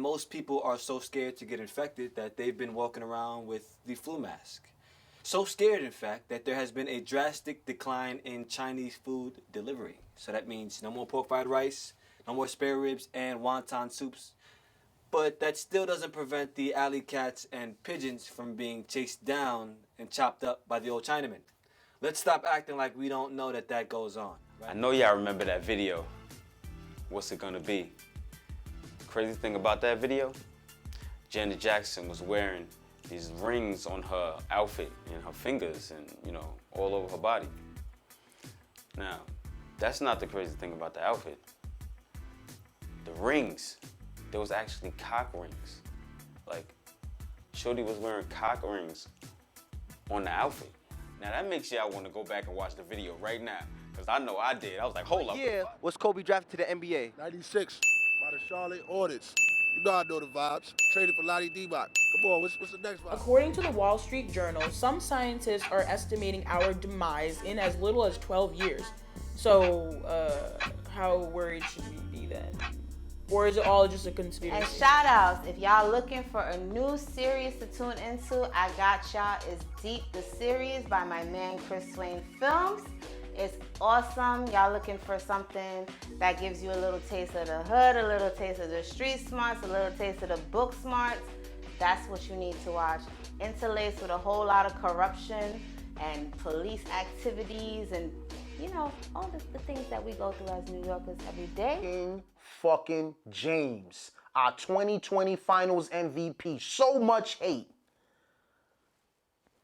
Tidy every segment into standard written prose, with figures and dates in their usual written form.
most people are so scared to get infected that they've been walking around with the flu mask. So scared, in fact, that there has been a drastic decline in Chinese food delivery. So that means no more pork fried rice, no more spare ribs, and wonton soups. But that still doesn't prevent the alley cats and pigeons from being chased down and chopped up by the old Chinaman. Let's stop acting like we don't know that that goes on. Right? I know y'all remember that video. What's it gonna be? Crazy thing about that video, Janet Jackson was wearing these rings on her outfit and her fingers and, you know, all over her body. Now, that's not the crazy thing about the outfit. The rings, there was actually cock rings. Like, Shorty was wearing cock rings on the outfit. Now that makes y'all want to go back and watch the video right now, because I know I did. I was like, hold up. Yeah, was Kobe drafted to the NBA? 96 by the Charlotte Hornets. You know I know the vibes. Traded for Lottie Divac. Come on, what's the next vibe? According to the Wall Street Journal, some scientists are estimating our demise in as little as 12 years. So, how worried should we be then? Or is it all just a conspiracy? And shout outs, if y'all looking for a new series to tune into, I got y'all. It's Deep the Series by my man Chris Swain Films. It's awesome. Y'all looking for something that gives you a little taste of the hood, a little taste of the street smarts, a little taste of the book smarts. That's what you need to watch. Interlaced with a whole lot of corruption and police activities and, you know, all the things that we go through as New Yorkers every day. King fucking James, our 2020 Finals MVP. So much hate.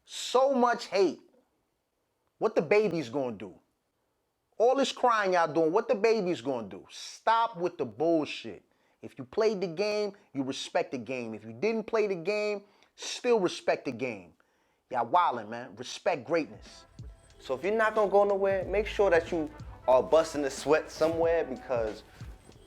So much hate. What the baby's gonna do? All this crying y'all doing, what the baby's gonna do? Stop with the bullshit. If you played the game, you respect the game. If you didn't play the game, still respect the game. Y'all wildin', man. Respect greatness. So if you're not gonna go nowhere, make sure that you are busting a sweat somewhere, because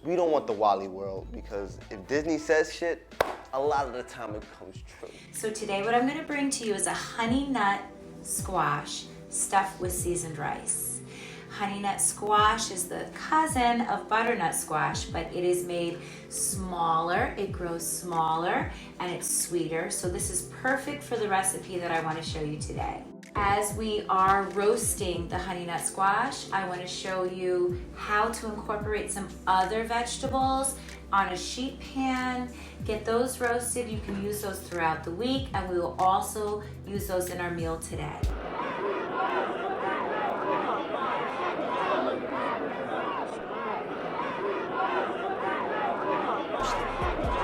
we don't want the Wally world, because if Disney says shit, a lot of the time it comes true. So today what I'm gonna bring to you is a honey nut squash stuffed with seasoned rice. Honey nut squash is the cousin of butternut squash, but it is made smaller, it grows smaller, and it's sweeter. So this is perfect for the recipe that I want to show you today. As we are roasting the honey nut squash, I want to show you how to incorporate some other vegetables on a sheet pan. Get those roasted. You can use those throughout the week, and we will also use those in our meal today.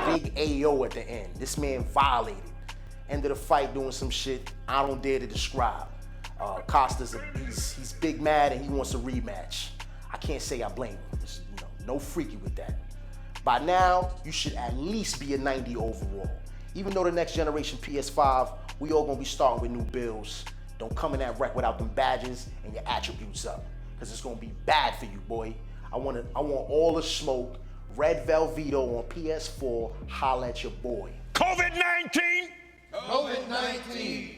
Big AO at the end. This man violated. End of the fight doing some shit I don't dare to describe. Costa's he's big mad and he wants a rematch. I can't say I blame him. It's, no freaky with that. By now, you should at least be a 90 overall. Even though the next generation PS5, we all gonna be starting with new builds. Don't come in that wreck without them badges and your attributes up, because it's gonna be bad for you, boy. I want all the smoke. Red Velveto on PS4, holla at your boy. COVID-19! COVID-19.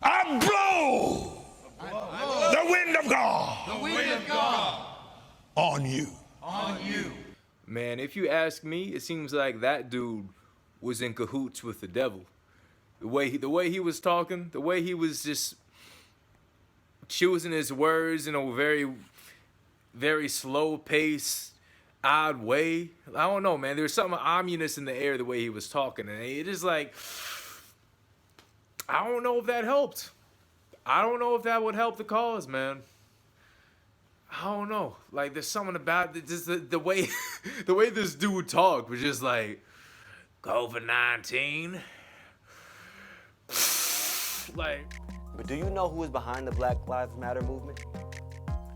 I blow the wind of God. The wind of God. On you. On you. Man, if you ask me, it seems like that dude was in cahoots with the devil. The way he was talking, the way he was just choosing his words in a very, very slow pace, odd way. I don't know, man. There's something ominous in the air the way he was talking, and it is like, I don't know if that helped. I don't know if that would help the cause, man. I don't know. Like, there's something about it, just the way the way this dude talked was just like, COVID-19. Like. But do you know who is behind the Black Lives Matter movement?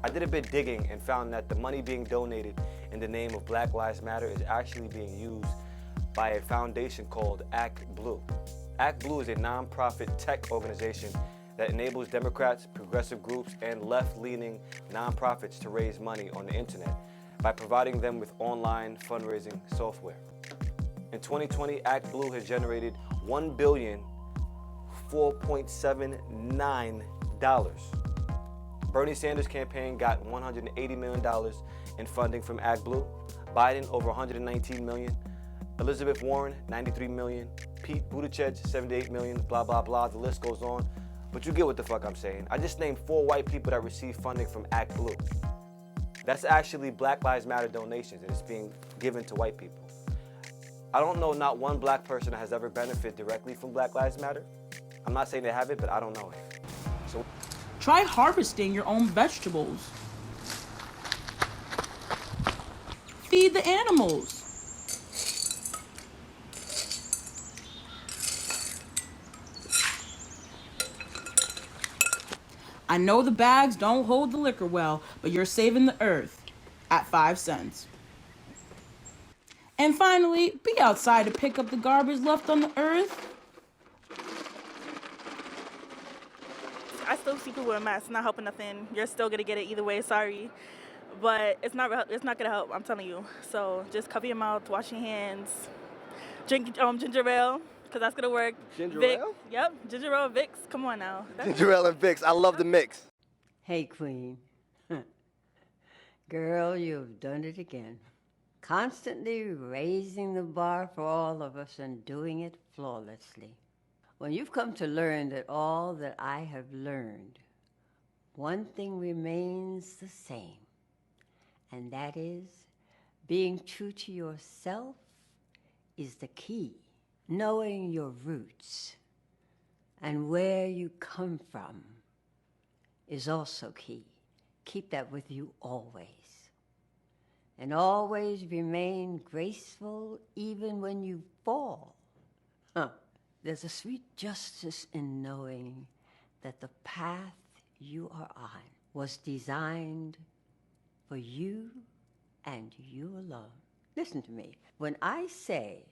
I did a bit digging and found that the money being donated in the name of Black Lives Matter is actually being used by a foundation called Act Blue. Act Blue is a non-profit tech organization that enables Democrats, progressive groups, and left-leaning nonprofits to raise money on the internet by providing them with online fundraising software. In 2020, Act Blue has generated $1,479,000 Bernie Sanders' campaign got $180 million in funding from AgBlue. Biden, over $119 million. Elizabeth Warren, $93 million. Pete Buttigieg, $78 million, blah, blah, blah. The list goes on. But you get what the fuck I'm saying. I just named 4 white people that received funding from AgBlue. That's actually Black Lives Matter donations, and it's being given to white people. I don't know not one black person that has ever benefited directly from Black Lives Matter. I'm not saying they haven't, but I don't know it. So try harvesting your own vegetables. Feed the animals. I know the bags don't hold the liquor well, but you're saving the earth at 5 cents. And finally, be outside to pick up the garbage left on the earth. I still see people with masks, not helping nothing. You're still gonna get it either way, sorry. But it's not gonna help, I'm telling you. So just cover your mouth, wash your hands, drink ginger ale, because that's gonna work. Ginger Vicks, ale? Yep, ginger ale, Vicks, come on now. Ginger ale and Vicks. I love the mix. Hey, Queen. Girl, you've done it again. Constantly raising the bar for all of us and doing it flawlessly. When you've come to learn that all that I have learned, one thing remains the same, and that is being true to yourself is the key. Knowing your roots and where you come from is also key. Keep that with you always. And always remain graceful even when you fall. There's a sweet justice in knowing that the path you are on was designed for you and you alone. Listen to me. When I say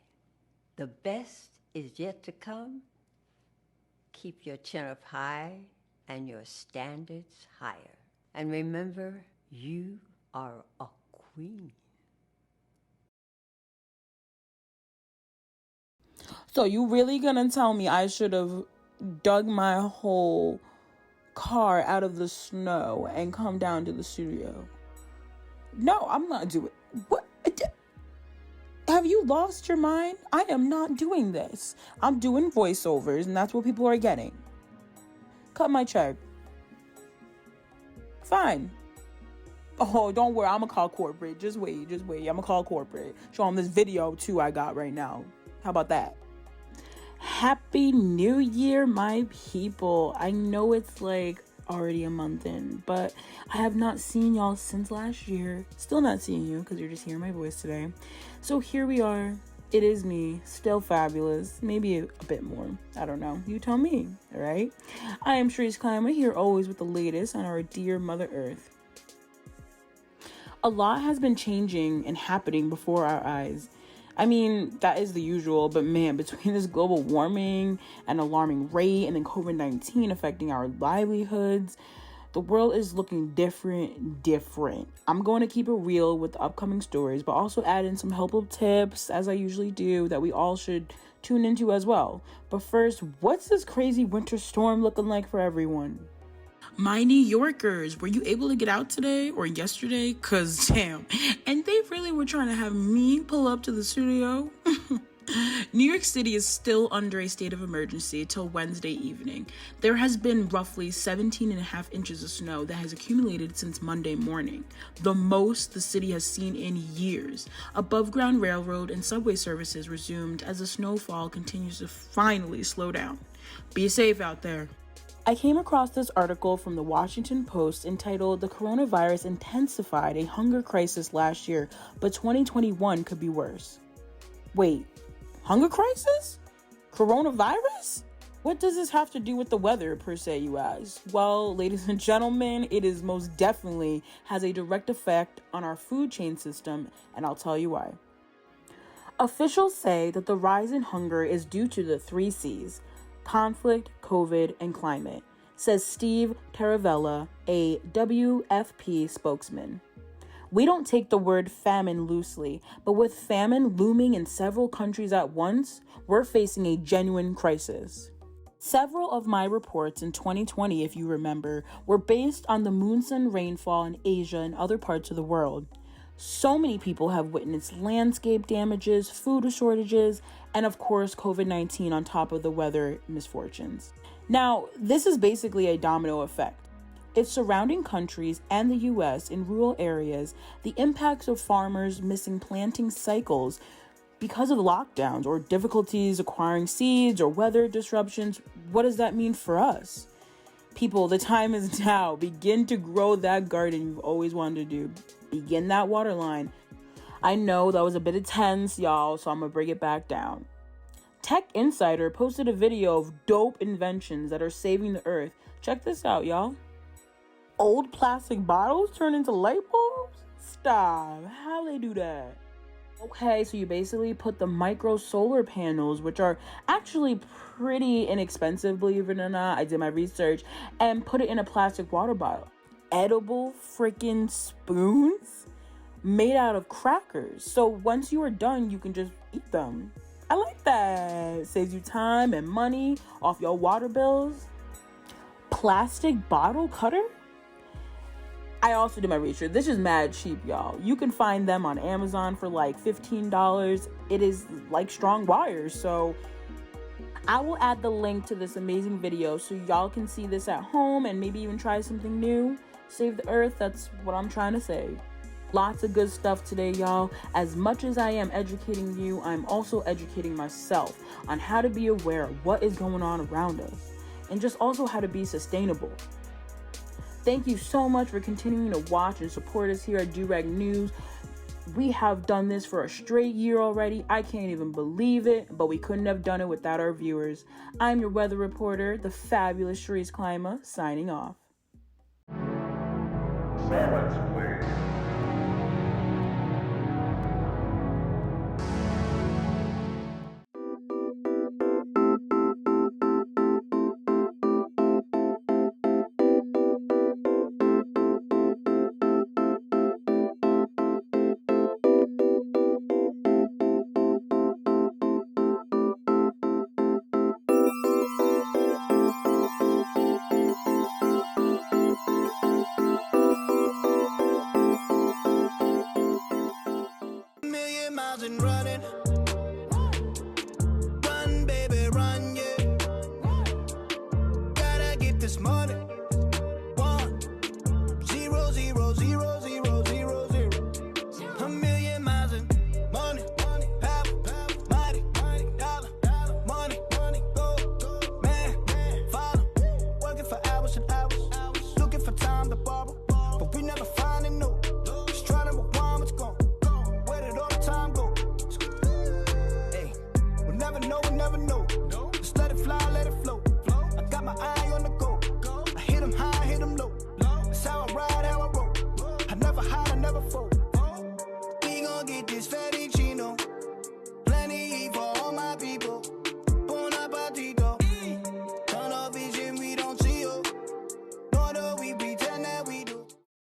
the best is yet to come, keep your chin up high and your standards higher. And remember, you are a queen. So you really gonna tell me I should have dug my whole car out of the snow and come down to the studio? No, I'm not doing it. What? Have you lost your mind? I am not doing this. I'm doing voiceovers, and that's what people are getting. Cut my check. Fine. Oh, don't worry. I'm gonna call corporate. Just wait. I'm gonna call corporate. Show them this video, too, I got right now. How about that? Happy New Year, my people. I know it's like already a month in, but I have not seen y'all since last year. Still not seeing you because you're just hearing my voice today. So here we are. It is me, still fabulous. Maybe a bit more. I don't know. You tell me, all right? I am Sharice Climber, here always with the latest on our dear Mother Earth. A lot has been changing and happening before our eyes. I mean, that is the usual, but man, between this global warming and alarming rate and then COVID-19 affecting our livelihoods, the world is looking different. I'm going to keep it real with the upcoming stories, but also add in some helpful tips, as I usually do, that we all should tune into as well. But first, what's this crazy winter storm looking like for everyone? My New Yorkers, were you able to get out today or yesterday? Cause damn, and they really were trying to have me pull up to the studio. New York City is still under a state of emergency till Wednesday evening. There has been roughly 17.5 inches of snow that has accumulated since Monday morning, the most the city has seen in years. Above ground railroad and subway services resumed as the snowfall continues to finally slow down. Be safe out there. I came across this article from the Washington Post entitled "The Coronavirus Intensified a Hunger Crisis Last Year, but 2021 Could Be Worse." Wait, hunger crisis? Coronavirus? What does this have to do with the weather, per se, you ask? Well, ladies and gentlemen, it is most definitely has a direct effect on our food chain system, and I'll tell you why. Officials say that the rise in hunger is due to the 3 C's: conflict, COVID, and climate, says Steve Taravella, a WFP spokesman. We don't take the word famine loosely, but with famine looming in several countries at once, we're facing a genuine crisis. Several of my reports in 2020, if you remember, were based on the monsoon rainfall in Asia and other parts of the world. So many people have witnessed landscape damages, food shortages, and of course, COVID-19 on top of the weather misfortunes. Now, this is basically a domino effect. If surrounding countries and the US in rural areas, the impacts of farmers missing planting cycles because of lockdowns or difficulties acquiring seeds or weather disruptions, what does that mean for us? People, the time is now. Begin to grow that garden you've always wanted to do. Begin that water line. I know that was a bit intense, y'all, so I'm gonna bring it back down. Tech Insider posted a video of dope inventions that are saving the earth. Check this out, y'all. Old plastic bottles turn into light bulbs? Stop. How they do that? Okay, so you basically put the micro solar panels, which are actually pretty inexpensive, believe it or not. I did my research, and put it in a plastic water bottle. Edible freaking spoons made out of crackers. So once you are done, you can just eat them. I like that. Saves you time and money off your water bills. Plastic bottle cutter? I also did my research. This is mad cheap, y'all. You can find them on Amazon for like $15. It is like strong wires. So I will add the link to this amazing video so y'all can see this at home and maybe even try something new. Save the earth, that's what I'm trying to say. Lots of good stuff today, y'all. As much as I am educating you, I'm also educating myself on how to be aware of what is going on around us and just also how to be sustainable. Thank you so much for continuing to watch and support us here at Durag News. We have done this for a straight year already. I can't even believe it, but we couldn't have done it without our viewers. I'm your weather reporter, the fabulous Sharice Klima, signing off.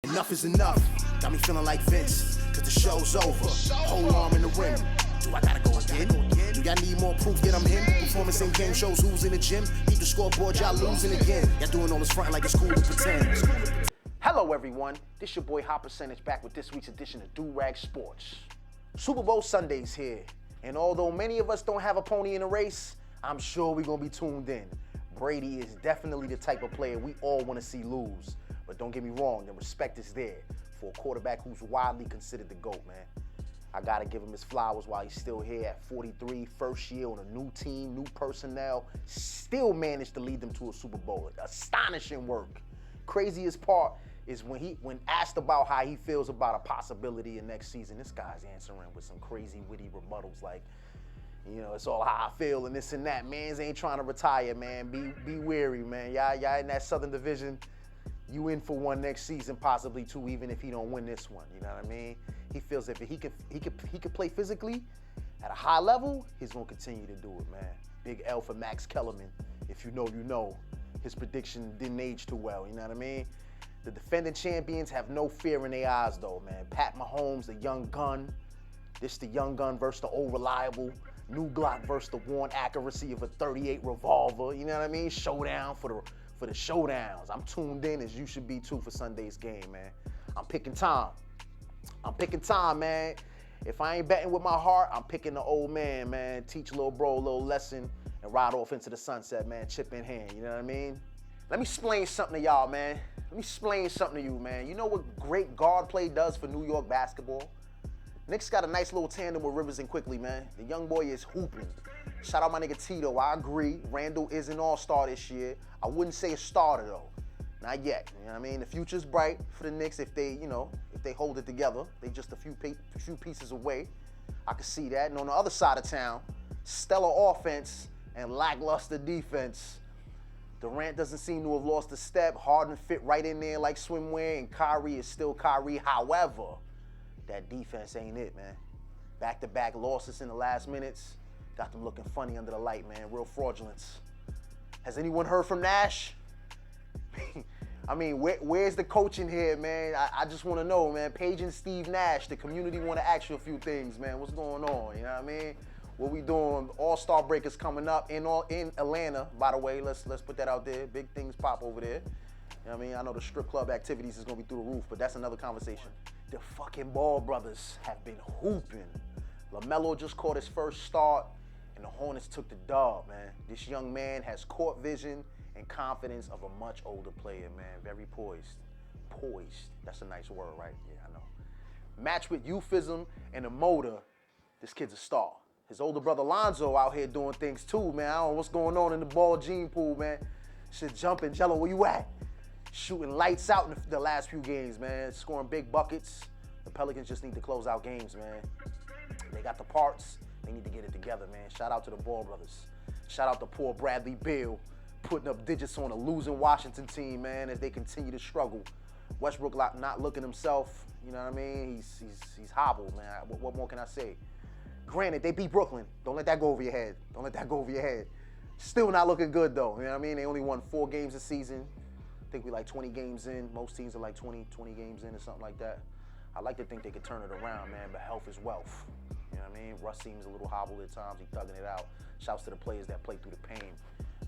Enough is enough. Got me feeling like Vince, cause the show's over. Whole arm in the rim. Do I gotta go again? Do y'all need more proof that I'm him? Performance in game shows, who's in the gym? Beat the scoreboard, y'all losing again. Y'all doing all this frontin' like it's cool to pretend. Hello everyone, this your boy Hot Percentage back with this week's edition of Durag Sports. Super Bowl Sunday's here, and although many of us don't have a pony in the race, I'm sure we're gonna be tuned in. Brady is definitely the type of player we all wanna see lose. But don't get me wrong, the respect is there for a quarterback who's widely considered the GOAT, man. I gotta give him his flowers while he's still here at 43, first year on a new team, new personnel, still managed to lead them to a Super Bowl. Astonishing work. Craziest part is when asked about how he feels about a possibility in next season, this guy's answering with some crazy witty rebuttals like, you know, it's all how I feel and this and that. Mans ain't trying to retire, man. Be wary, man. Y'all in that Southern Division, you in for one next season, possibly two, even if he don't win this one. You know what I mean? He feels if he could play physically at a high level, he's gonna continue to do it, man. Big L for Max Kellerman. If you know, you know. His prediction didn't age too well. You know what I mean? The defending champions have no fear in their eyes, though, man. Pat Mahomes, the young gun. This the young gun versus the old reliable. New Glock versus the worn accuracy of a 38 revolver. You know what I mean? Showdown for the showdowns. I'm tuned in as you should be too for Sunday's game, man. I'm picking Tom. Man. If I ain't betting with my heart, I'm picking the old man. Teach little bro a little lesson and ride off into the sunset, man. Chip in hand, you know what I mean? Let me explain something to y'all, man. Let me explain something to you, man. You know what great guard play does for New York basketball? Knicks got a nice little tandem with Rivers and Quickly, man. The young boy is hooping. Shout out my nigga Tito. I agree. Randall is an all-star this year. I wouldn't say a starter, though. Not yet. You know what I mean? The future's bright for the Knicks if they, if they hold it together. They just a few pieces away. I can see that. And on the other side of town, stellar offense and lackluster defense. Durant doesn't seem to have lost a step. Harden fit right in there like swimwear, and Kyrie is still Kyrie. However, that defense ain't it, man. Back-to-back losses in the last minutes got them looking funny under the light, man. Real fraudulence. Has anyone heard from Nash? I mean, where's the coaching here, man? I just want to know, man. Paige and Steve Nash, the community want to ask you a few things, man. What's going on? You know what I mean? What we doing? All-Star break is coming up in Atlanta, by the way. Let's put that out there. Big things pop over there. You know what I mean? I know the strip club activities is going to be through the roof, but that's another conversation. The fucking Ball brothers have been hooping. LaMelo just caught his first start, and the Hornets took the dub, man. This young man has court vision and confidence of a much older player, man. Very poised. Poised. That's a nice word, right? Yeah, I know. Matched with euphemism and a motor, this kid's a star. His older brother Lonzo out here doing things too, man. I don't know what's going on in the Ball gene pool, man. Shit jumping. Jello, where you at? Shooting lights out in the last few games, man. Scoring big buckets. The Pelicans just need to close out games, man. They got the parts. They need to get it together, man. Shout out to the Ball brothers. Shout out to poor Bradley Beal, putting up digits on a losing Washington team, man, as they continue to struggle. Westbrook not looking himself, you know what I mean? He's hobbled, man. What more can I say? Granted, they beat Brooklyn. Don't let that go over your head. Don't let that go over your head. Still not looking good, though. You know what I mean? They only won 4 games this season. I think we like 20 games in. Most teams are like 20 games in or something like that. I like to think they could turn it around, man, but health is wealth. You know what I mean? Russ seems a little hobbled at times. He's thugging it out. Shouts to the players that play through the pain.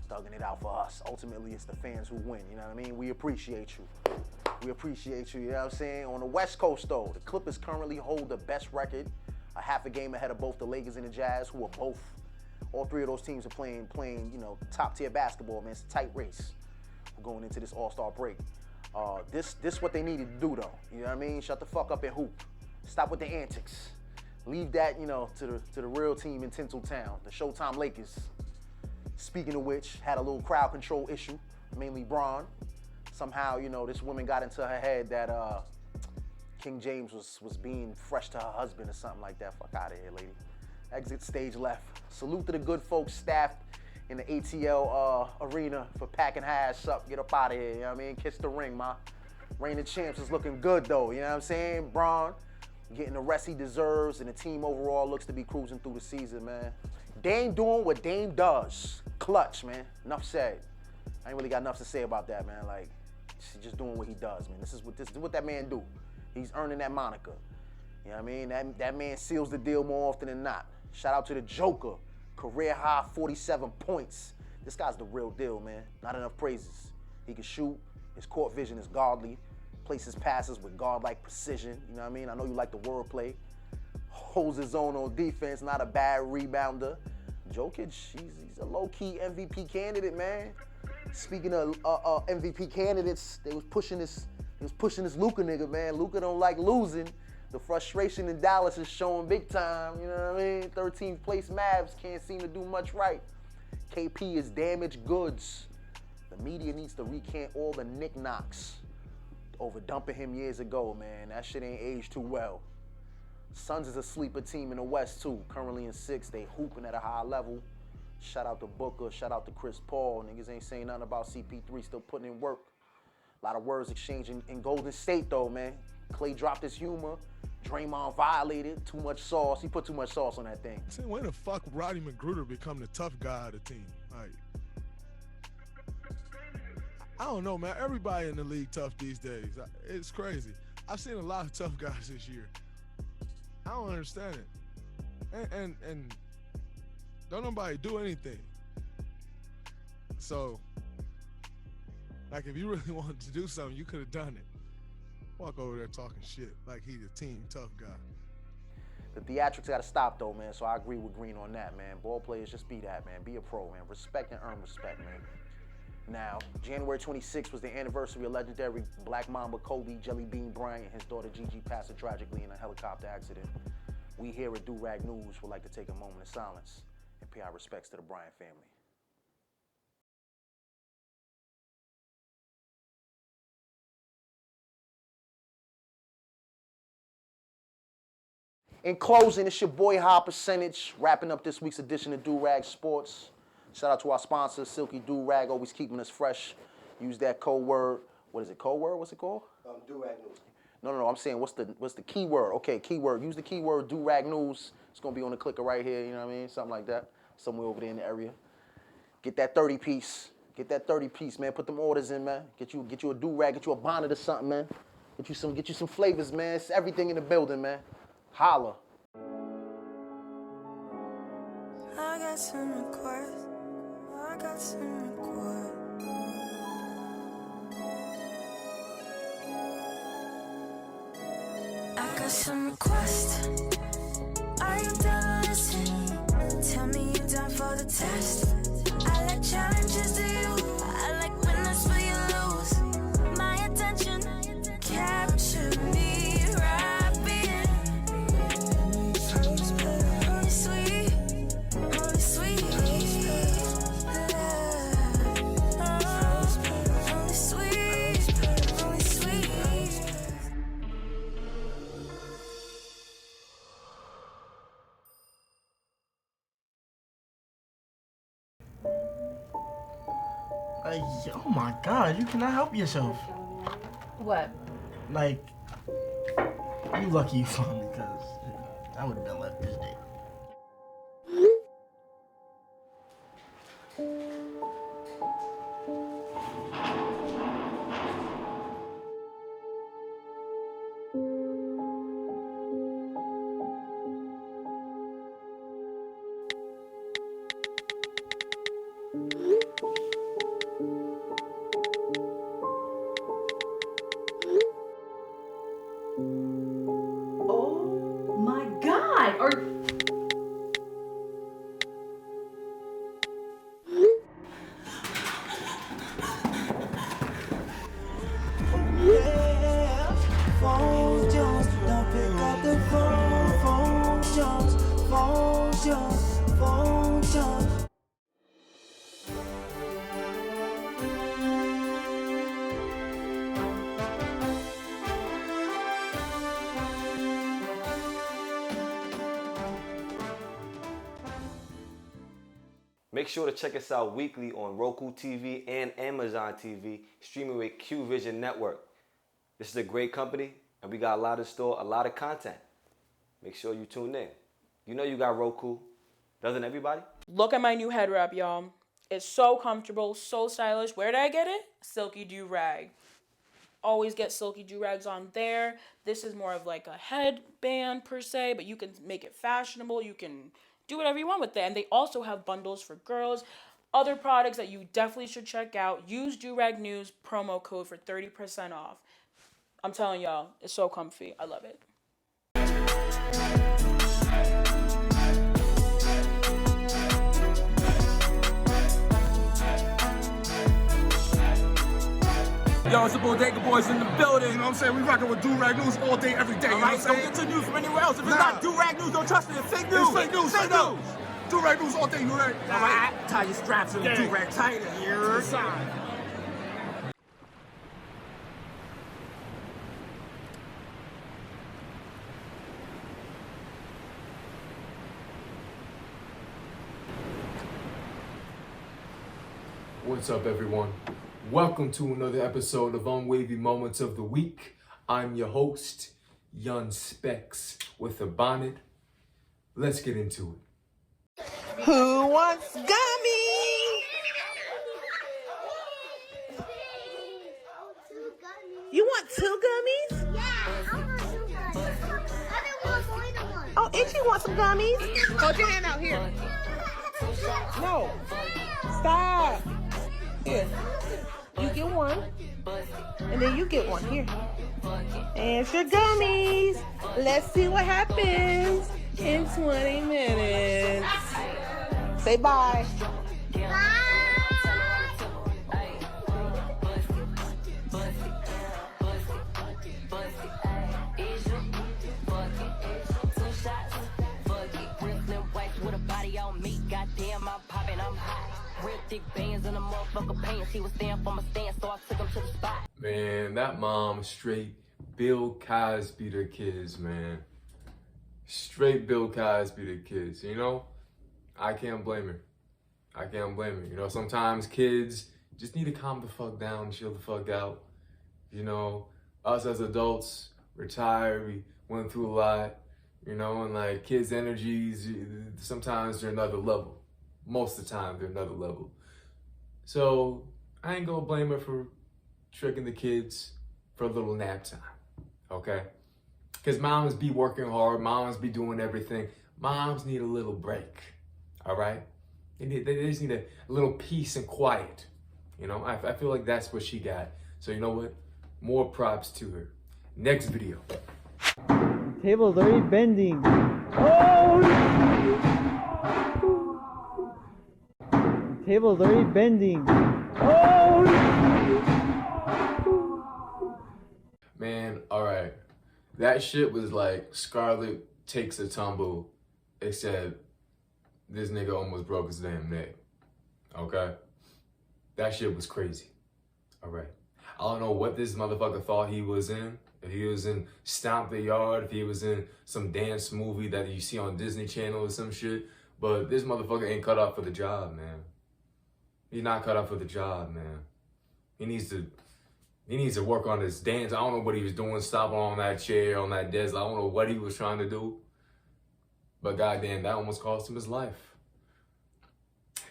Thugging it out for us. Ultimately, it's the fans who win. You know what I mean? We appreciate you. We appreciate you. You know what I'm saying? On the West Coast, though, the Clippers currently hold the best record, a half a game ahead of both the Lakers and the Jazz, who are both. All 3 of those teams are playing, top-tier basketball, man. It's a tight race. We're going into this All-Star break. This what they needed to do, though. You know what I mean? Shut the fuck up and hoop. Stop with the antics. Leave that, to the real team in Tinseltown, the Showtime Lakers. Speaking of which, had a little crowd control issue, mainly Braun. Somehow, this woman got into her head that King James was being fresh to her husband or something like that. Fuck out of here, lady. Exit stage left. Salute to the good folks staffed in the ATL arena for packing her ass up. Get up out of here, you know what I mean? Kiss the ring, ma. Reigning champs is looking good, though, you know what I'm saying? Braun getting the rest he deserves, and the team overall looks to be cruising through the season, man. Dame doing what Dame does. Clutch, man. Enough said. I ain't really got enough to say about that, man. Like, he's just doing what he does, man. This is what that man do. He's earning that moniker. You know what I mean? That man seals the deal more often than not. Shout out to the Joker. Career high 47 points. This guy's the real deal, man. Not enough praises. He can shoot. His court vision is godly. Places passes with guard-like precision. You know what I mean? I know you like the wordplay. Holds his own on defense. Not a bad rebounder. Jokic, he's a low-key MVP candidate, man. Speaking of MVP candidates, they was pushing this Luka nigga, man. Luka don't like losing. The frustration in Dallas is showing big time, you know what I mean? 13th place Mavs can't seem to do much right. KP is damaged goods. The media needs to recant all the knickknacks over dumping him years ago, man. That shit ain't aged too well. Suns is a sleeper team in the West, too. Currently in 6th, they hooping at a high level. Shout out to Booker, shout out to Chris Paul. Niggas ain't saying nothing about CP3 still putting in work. A lot of words exchanged in Golden State, though, man. Clay dropped his humor. Draymond violated. Too much sauce. He put too much sauce on that thing. See, when the fuck Roddy McGruder become the tough guy of the team? Like, I don't know, man. Everybody in the league tough these days. It's crazy. I've seen a lot of tough guys this year. I don't understand it. And Don't nobody do anything. So, like, if you really wanted to do something, you could have done it. Walk over there talking shit like he's a team tough guy. The theatrics got to stop, though, man, so I agree with Green on that, man. Ball players, just be that, man. Be a pro, man. Respect and earn respect, man. Now, January 26th was the anniversary of legendary Black Mamba Kobe Jelly Bean Bryant and his daughter Gigi passed tragically in a helicopter accident. We here at Do-Rag News would like to take a moment of silence and pay our respects to the Bryant family. In closing, it's your boy High Percentage, wrapping up this week's edition of Do-Rag Sports. Shout out to our sponsor, Silky Do-Rag, always keeping us fresh. Use that code word. What is it, code word? What's it called? Do-Rag News. No, I'm saying, what's the keyword? Okay, keyword. Use the keyword Do-Rag News. It's going to be on the clicker right here, you know what I mean? Something like that. Somewhere over there in the area. Get that 30-piece. Get that 30-piece, man. Put them orders in, man. Get you a do-rag, get you a bonnet or something, man. Get you some flavors, man. It's everything in the building, man. Holla. I got some requests. I got some requests. I got some requests. Are you done listening? Tell me you're done for the test. I like challenges to you. I like winners where you lose. My attention capture me rapping. Only sweet, only sweet. Only sweet, only sweet. Oh my God, you cannot help yourself. What? Like, you lucky you found me, because I would have been left this day. Oh my God! Phone Jones, don't pick up the phone. Phone Jones, phone Jones, phone Jones. Make sure to check us out weekly on Roku TV and Amazon TV, streaming with QVision Network. This is a great company, and we got a lot in store, a lot of content. Make sure you tune in. You know you got Roku. Doesn't everybody? Look at my new head wrap, y'all. It's so comfortable, so stylish. Where did I get it? Silky Do-Rag. Always get Silky Do-Rags on there. This is more of like a headband per se, but you can make it fashionable. You can do whatever you want with it. And they also have bundles for girls. Other products that you definitely should check out. Use Do-Rag News promo code for 30% off. I'm telling y'all, it's so comfy. I love it. Yo, it's the Bodega Boys in the building. You know what I'm saying? We rocking with Do-Rag News all day, every day. All right, don't get your news from anywhere else. If it's not Do-Rag News, don't trust it. It's fake news. It's fake news, fake news. Do-Rag News all day, you heard? All right, tie your straps and Do-Rag tighter. You're side. What's up, everyone? Welcome to another episode of Unwavy Moments of the Week. I'm your host, Young Specs, with a bonnet. Let's get into it. Who wants gummy? You want 2 gummies? Yeah, I want 2 gummies. I don't want more than one. Oh, Itchy wants some gummies. Hold your hand out here. No. Stop. Here. You get one. And then you get one. Here. And it's your gummies. Let's see what happens in 20 minutes. Say bye. Man, that mom straight Bill Cosby the kids, man. Straight Bill Cosby the kids, you know? I can't blame her. I can't blame her. You know, sometimes kids just need to calm the fuck down, chill the fuck out. You know, us as adults, retired, we went through a lot, you know, and like kids' energies, sometimes they're another level. Most of the time, they're another level. So I ain't gonna blame her for tricking the kids for a little nap time, okay? Because moms be working hard, moms be doing everything. Moms need a little break, all right? They just need a little peace and quiet, you know? I feel like that's what she got. So you know what? More props to her. Next video. Table's already bending. Oh! Table's already bending. Oh! Man, all right. That shit was like Scarlett Takes a Tumble, except this nigga almost broke his damn neck. Okay? That shit was crazy. All right. I don't know what this motherfucker thought he was in. If he was in Stomp the Yard, if he was in some dance movie that you see on Disney Channel or some shit. But this motherfucker ain't cut out for the job, man. He's not cut out for the job, man. He needs to work on his dance. I don't know what he was doing, stopping on that chair, on that desk. I don't know what he was trying to do. But goddamn, that almost cost him his life.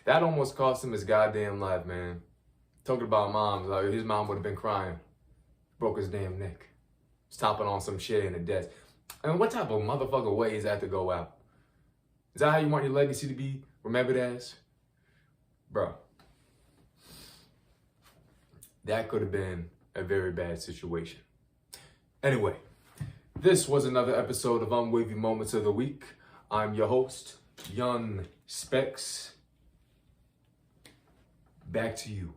That almost cost him his goddamn life, man. Talking about moms, like his mom would have been crying. Broke his damn neck. Stomping on some shit in the desk. I mean, what type of motherfucker way is that to go out? Is that how you want your legacy to be remembered as? Bro. That could have been a very bad situation. Anyway, this was another episode of Unwavy Moments of the Week. I'm your host, Young Specs. Back to you.